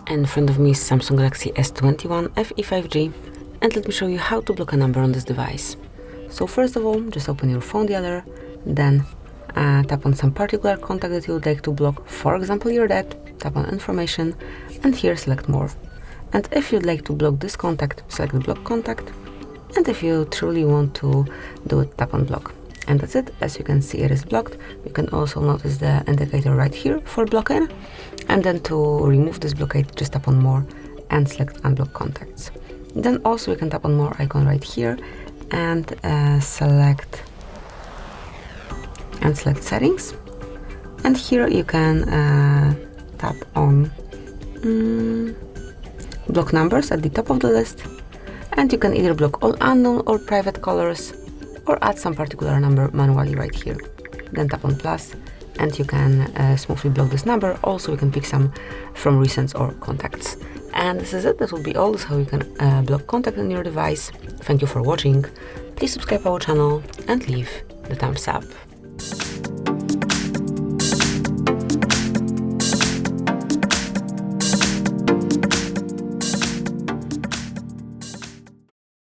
In front of me is Samsung Galaxy S21 FE 5G, and let me show you how to block a number on this device. So first of all, just open your phone dialer, then tap on some particular contact that you would like to block, for example your dad, tap on information, and here select more. And if you'd like to block this contact, select the block contact, and if you truly want to do it, tap on block. And that's it. As you can see, it is blocked. You can also notice the indicator right here for blocking. And then to remove this blockade, just tap on more and select unblock contacts. Then also you can tap on more icon right here and select settings. And here you can tap on block numbers at the top of the list. And you can either block all unknown or private callers, or add some particular number manually right here. Then tap on plus, and you can smoothly block this number. Also, you can pick some from recents or contacts. And this is it. That will be all. This is how you can block contact on your device. Thank you for watching. Please subscribe our channel and leave the thumbs up.